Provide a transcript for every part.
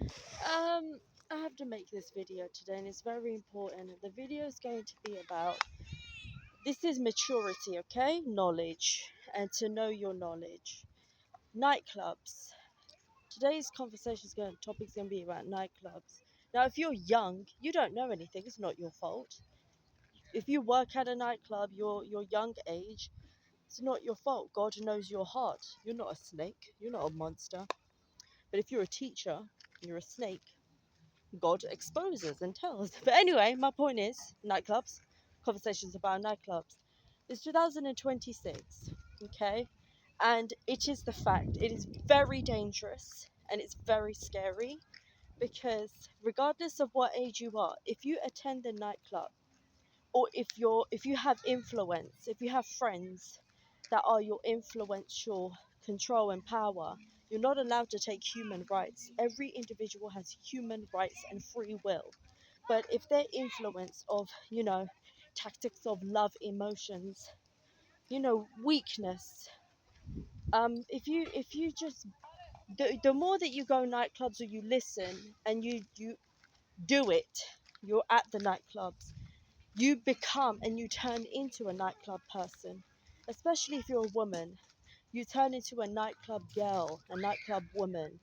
Um, I have to make this video today, and it's very important. The video is going to be about this is maturity, okay? Knowledge, and to know your knowledge. Nightclubs. Today's topic's going to be about nightclubs. Now, if you're young, you don't know anything. It's not your fault. If you work at a nightclub, your young age, it's not your fault. God knows your heart. You're not a snake. You're not a monster. But if you're a teacher, you're a snake. God exposes and tells. But anyway, my point is nightclubs, conversations about nightclubs. It's 2026, okay? And it is the fact, it is very dangerous and it's very scary because regardless of what age you are, if you attend the nightclub or if you have influence, if you have friends that are your influential control and power, you're not allowed to take human rights. Every individual has human rights and free will. But if their influence of, tactics of love, emotions, weakness, if you just the more that you go nightclubs or you listen and you do it, you're at the nightclubs, you become and you turn into a nightclub person, especially if you're a woman. You turn into a nightclub girl, a nightclub woman,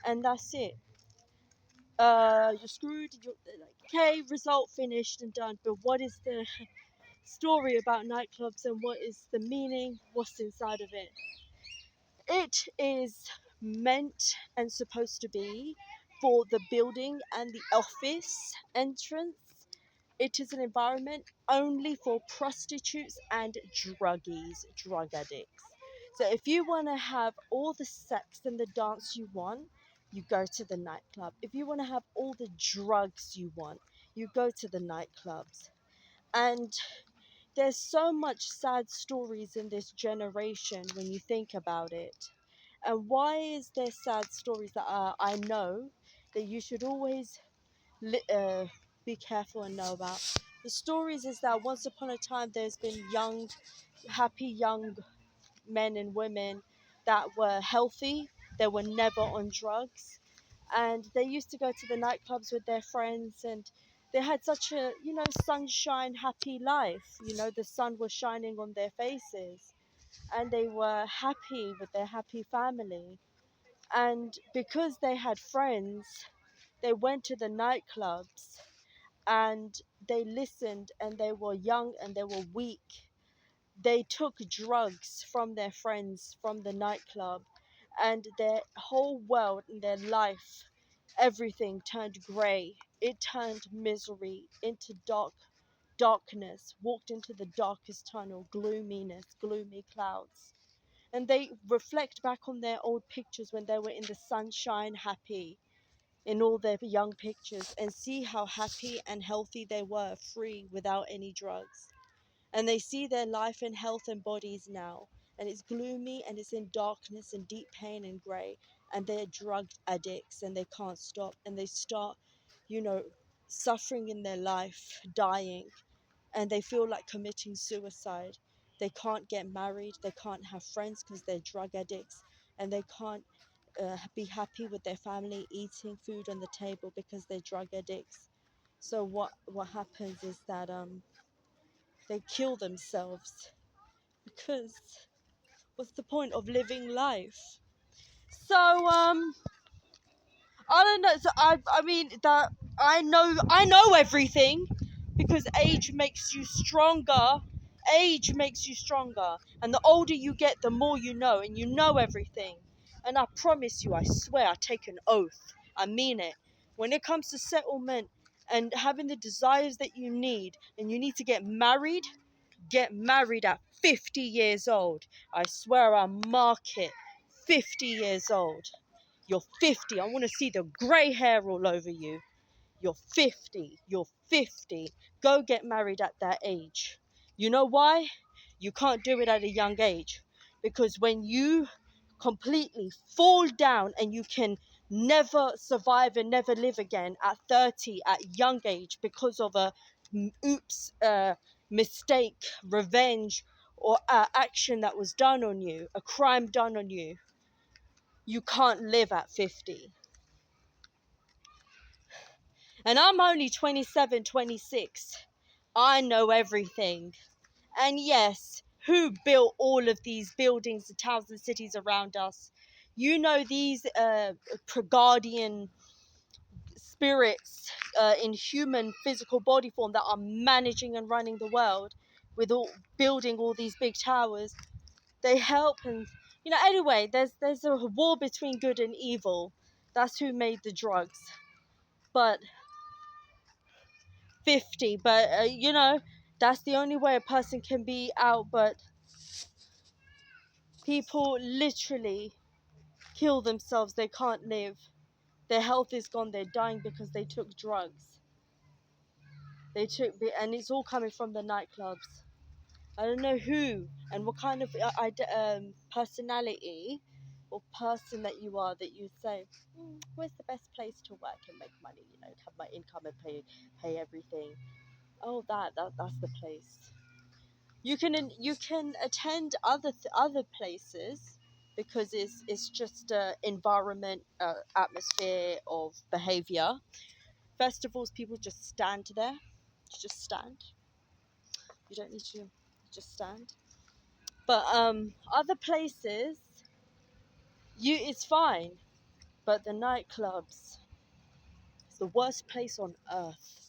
and that's it. You're screwed. You're like, okay, result finished and done. But what is the story about nightclubs and what is the meaning? What's inside of it? It is meant and supposed to be for the building and the office entrance. It is an environment only for prostitutes and druggies, drug addicts. So if you want to have all the sex and the dance you want, you go to the nightclub. If you want to have all the drugs you want, you go to the nightclubs. And there's so much sad stories in this generation when you think about it. And why is there sad stories that I know that you should always be careful and know about? The stories is that once upon a time there's been young, happy young men and women that were healthy. They were never on drugs, and they used to go to the nightclubs with their friends, and they had such a sunshine, happy life. The sun was shining on their faces, and they were happy with their happy family. And because they had friends, they went to the nightclubs and they listened, and they were young and they were weak. They took drugs from their friends from the nightclub, and their whole world and their life, everything turned grey. It turned misery into darkness, walked into the darkest tunnel, gloominess, gloomy clouds. And they reflect back on their old pictures when they were in the sunshine, happy, in all their young pictures, and see how happy and healthy they were, free, without any drugs. And they see their life and health and bodies now, and it's gloomy and it's in darkness and deep pain and grey, and they're drug addicts and they can't stop, and they start, you know, suffering in their life, dying, and they feel like committing suicide. They can't get married, they can't have friends because they're drug addicts, and they can't be happy with their family eating food on the table because they're drug addicts. So what happens is that they kill themselves because what's the point of living life? So I don't know. So I mean that I know everything because age makes you stronger. Age makes you stronger, and the older you get, the more you know, and you know everything. And I promise you, I swear, I take an oath, I mean it. When it comes to settlement and having the desires that you need, and you need to get married at 50 years old. I swear I'll mark it. 50 years old. You're 50. I want to see the grey hair all over you. You're 50. You're 50. Go get married at that age. You know why? You can't do it at a young age. Because when you completely fall down and you can never survive and never live again at 30, at young age, because of a oops, mistake, revenge, or action that was done on you, a crime done on you, you can't live at 50. And I'm only 27, 26. I know everything. And yes, who built all of these buildings and towns and cities around us? You know, these Praguardian spirits in human physical body form that are managing and running the world with all building all these big towers. They help, and anyway, there's a war between good and evil. That's who made the drugs. But 50, but that's the only way a person can be out. But people literally kill themselves. They can't live. Their health is gone. They're dying because they took drugs. And it's all coming from the nightclubs. I don't know who and what kind of personality or person that you are that you say, where's the best place to work and make money? Have my income and pay everything. Oh, that's the place. You can attend other places because it's just environment, atmosphere of behavior. Festivals, people just stand there. You just stand. You don't need to just stand. But other places, it's fine. But the nightclubs, it's the worst place on earth.